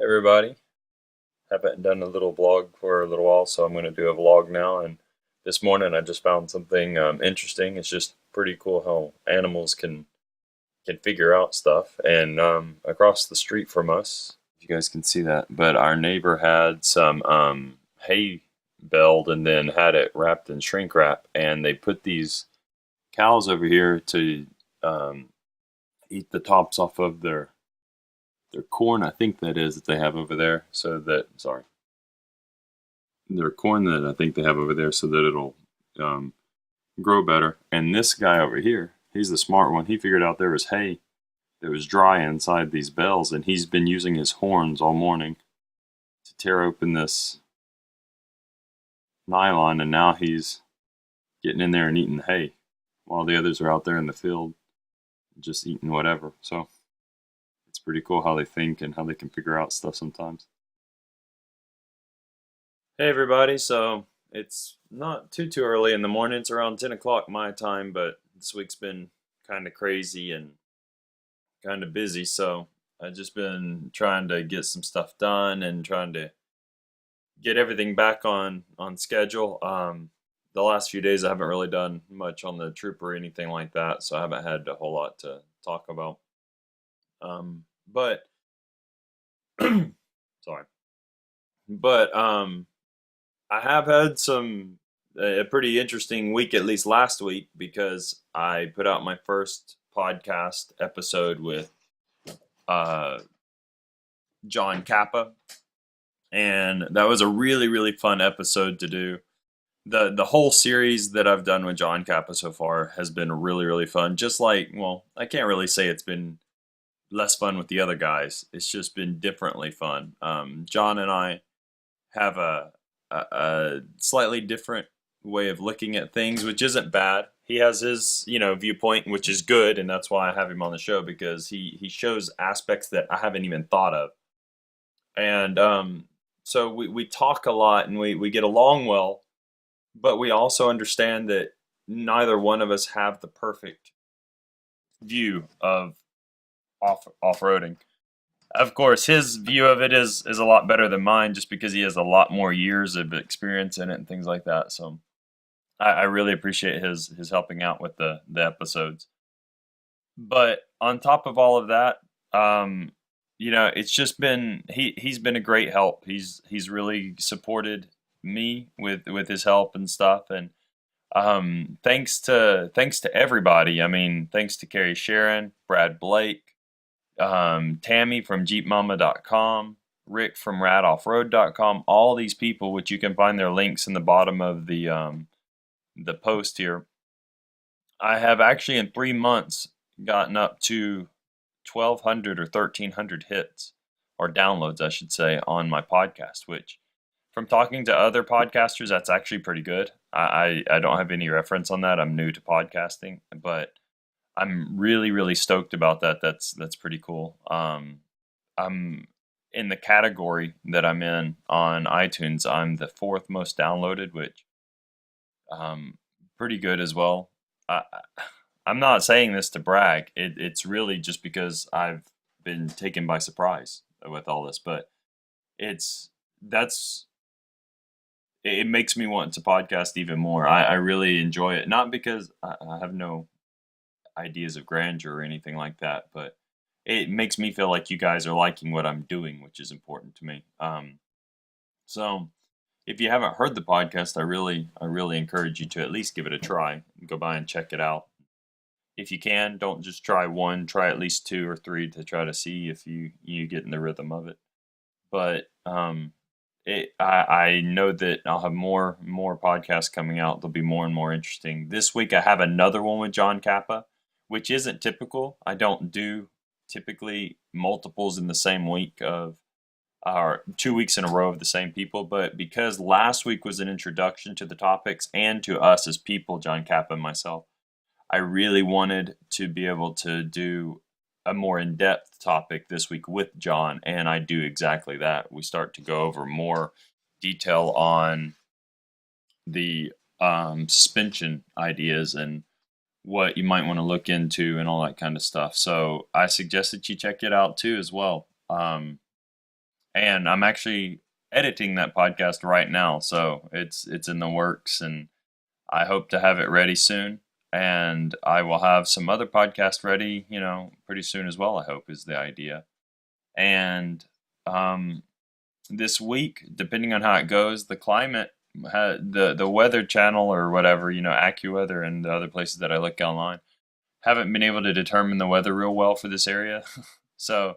Hey everybody, haven't done a little vlog for a little while, so I'm going to do a vlog now. And this morning I just found something interesting. It's just pretty cool how animals can figure out stuff. And across the street from us, you guys can see that, but our neighbor had some hay baled and then had it wrapped in shrink wrap, and they put these cows over here to um, eat the tops off of their corn, I think that is, that they have over there, so that, sorry, their corn that I think they have over there, so that it'll um, grow better. And this guy over here, he's the smart one. He figured out there was hay that was dry inside these bells, and he's been using his horns all morning to tear open this nylon, and now he's getting in there and eating the hay while the others are out there in the field just eating whatever. So it's pretty cool how they think and how they can figure out stuff sometimes. Hey everybody, so it's not too early in the morning. It's around 10 o'clock my time, but this week's been kind of crazy and kind of busy, so I've just been trying to get some stuff done and trying to get everything back on schedule. The last few days I haven't really done much on the troop or anything like that, so I haven't had a whole lot to talk about. But sorry, but I have had a pretty interesting week, at least last week, because I put out my first podcast episode with uh, John Kappa, and that was a really fun episode to do. The whole series that I've done with John Kappa so far has been really fun. Just like, well, I can't really say it's been less fun with the other guys. It's just been differently fun. John and I have a slightly different way of looking at things, which isn't bad. He has his, viewpoint, which is good, and that's why I have him on the show, because he shows aspects that I haven't even thought of. And so we talk a lot and we get along well, but we also understand that neither one of us have the perfect view of off-roading. Of course, his view of it is a lot better than mine, just because he has a lot more years of experience in it and things like that. So I really appreciate his helping out with the episodes. But on top of all of that, it's just been he's been a great help. He's really supported me with his help and stuff. And thanks to everybody. I mean, thanks to Carrie Sharon, Brad Blake, Tammy from JeepMama.com, Rick from RadOffRoad.com, all these people, which you can find their links in the bottom of the post here. I have actually in 3 months gotten up to 1,200 or 1,300 hits, or downloads, I should say, on my podcast, which from talking to other podcasters, that's actually pretty good. I don't have any reference on that. I'm new to podcasting, but I'm really stoked about that. That's pretty cool. I'm in the category that I'm in on iTunes. I'm the fourth most downloaded, which pretty good as well. I, I'm not saying this to brag. It's really just because I've been taken by surprise with all this, but it's that's it makes me want to podcast even more. I really enjoy it, not because I have no ideas of grandeur or anything like that, but it makes me feel like you guys are liking what I'm doing, which is important to me. So if you haven't heard the podcast, I really encourage you to at least give it a try. Go by and check it out. If you can, don't just try one, try at least two or three to try to see if you get in the rhythm of it. But I know that I'll have more podcasts coming out. They'll be more and more interesting. This week I have another one with John Kappa, which isn't typical. I don't do typically multiples in the same week of or 2 weeks in a row of the same people, but because last week was an introduction to the topics and to us as people, John Kappa and myself, I really wanted to be able to do a more in-depth topic this week with John, and I do exactly that. We start to go over more detail on the suspension ideas and what you might want to look into and all that kind of stuff. So I suggest that you check it out too as well. and I'm actually editing that podcast right now, so it's in the works, and I hope to have it ready soon. And I will have some other podcasts ready, pretty soon as well. I hope is the idea. And um, this week, depending on how it goes, the climate, the Weather Channel or whatever, AccuWeather and the other places that I look online, haven't been able to determine the weather real well for this area. So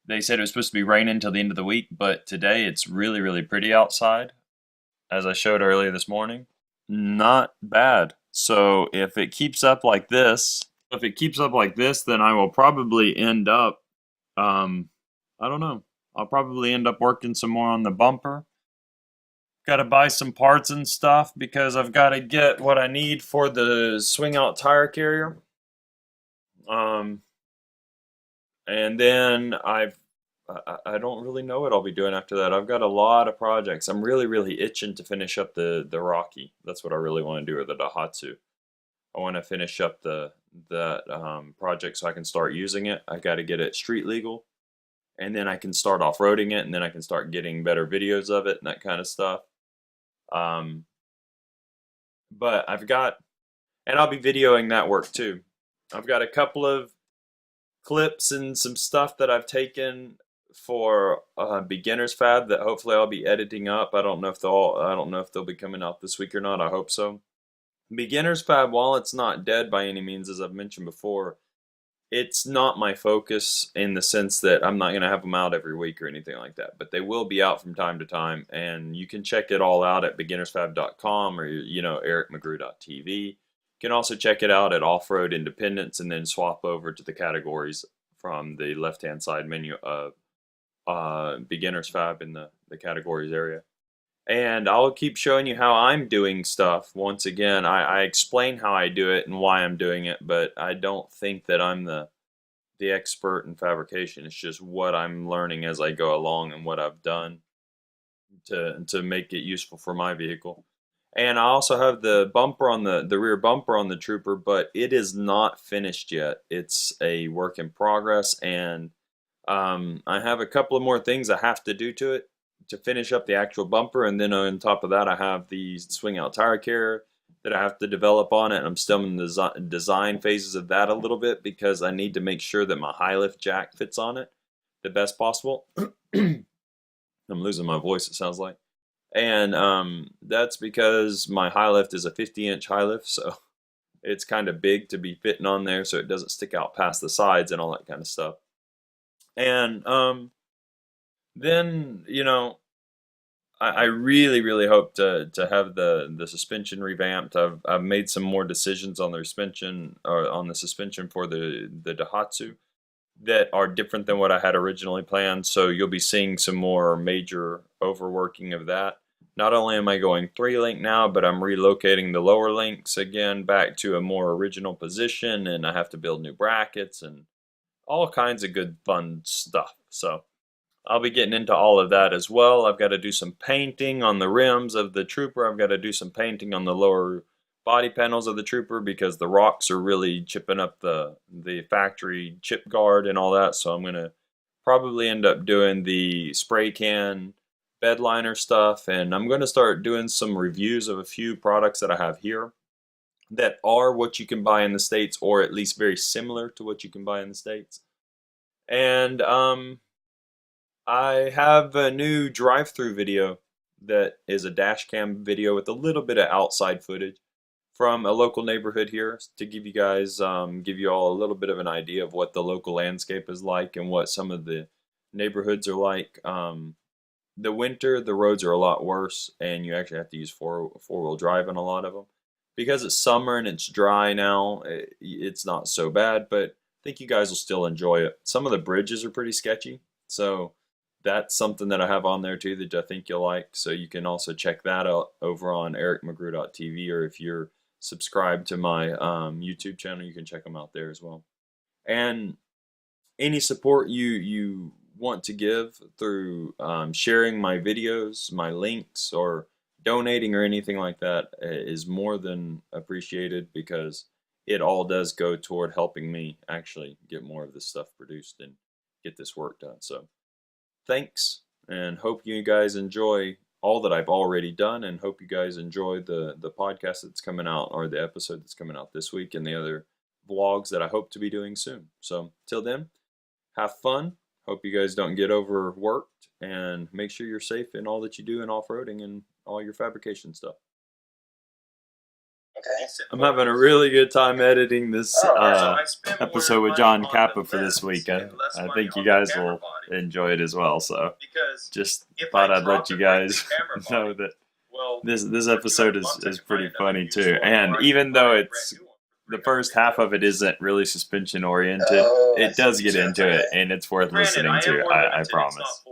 they said it was supposed to be raining until the end of the week, but today it's really, really pretty outside, as I showed earlier this morning. Not bad. So if it keeps up like this, then I will probably end up, um, I don't know. I'll probably end up working some more on the bumper. Got to buy some parts and stuff because I've got to get what I need for the swing out tire carrier. Um, and then I don't really know what I'll be doing after that. I've got a lot of projects. I'm really, really itching to finish up the Rocky. That's what I really want to do, or the Daihatsu. I want to finish up that project so I can start using it. I got to get it street legal, and then I can start off-roading it, and then I can start getting better videos of it and that kind of stuff. Um, but and I'll be videoing that work too. I've got a couple of clips and some stuff that I've taken for beginners fab that hopefully I'll be editing up. I don't know if they'll be coming out this week or not. I hope so. Beginners fab, while it's not dead by any means, as I've mentioned before, it's not my focus in the sense that I'm not going to have them out every week or anything like that. But they will be out from time to time, and you can check it all out at beginnersfab.com or ericmcgrew.tv. You can also check it out at Off-Road Independence and then swap over to the categories from the left-hand side menu of Beginners Fab in the categories area. And I'll keep showing you how I'm doing stuff. Once again, I explain how I do it and why I'm doing it, but I don't think that I'm the expert in fabrication. It's just what I'm learning as I go along and what I've done to make it useful for my vehicle. And I also have the bumper on the rear bumper on the Trooper, but it is not finished yet. It's a work in progress, and I have a couple of more things I have to do to it to finish up the actual bumper, and then on top of that, I have the swing out tire carrier that I have to develop on it. I'm still in the design phases of that a little bit because I need to make sure that my high lift jack fits on it the best possible. I'm losing my voice, it sounds like. And that's because my high lift is a 50-inch high lift, so it's kind of big to be fitting on there so it doesn't stick out past the sides and all that kind of stuff. And then, I really, really hope to have the suspension revamped. I've made some more decisions on the suspension or on the suspension for the Daihatsu that are different than what I had originally planned. So you'll be seeing some more major overworking of that. Not only am I going 3-link now, but I'm relocating the lower links again back to a more original position, and I have to build new brackets and all kinds of good fun stuff. So I'll be getting into all of that as well. I've got to do some painting on the rims of the Trooper. I've got to do some painting on the lower body panels of the Trooper because the rocks are really chipping up the factory chip guard and all that. So I'm going to probably end up doing the spray can bed liner stuff, and I'm going to start doing some reviews of a few products that I have here that are what you can buy in the States, or at least very similar to what you can buy in the States. And I have a new drive-through video that is a dash cam video with a little bit of outside footage from a local neighborhood here to give you all a little bit of an idea of what the local landscape is like and what some of the neighborhoods are like. The winter, the roads are a lot worse, and you actually have to use four-wheel drive on a lot of them. Because it's summer and it's dry now, it's not so bad, but I think you guys will still enjoy it. Some of the bridges are pretty sketchy, so that's something that I have on there too that I think you'll like. So you can also check that out over on ericmcgrew.tv, or if you're subscribed to my YouTube channel, you can check them out there as well. And any support you want to give through sharing my videos, my links, or donating or anything like that is more than appreciated, because it all does go toward helping me actually get more of this stuff produced and get this work done. So thanks, and hope you guys enjoy all that I've already done, and hope you guys enjoy the podcast that's coming out, or the episode that's coming out this week, and the other vlogs that I hope to be doing soon. So till then, have fun. Hope you guys don't get overworked, and make sure you're safe in all that you do in off-roading and all your fabrication stuff. Okay. I'm having a really good time editing this episode with John Kappa for this week. I think you guys will enjoy it as well. So just thought I'd let you guys know that this episode is pretty funny too. And even though it's the first half of it isn't really suspension oriented, it does get into it, and it's worth listening to. I promise.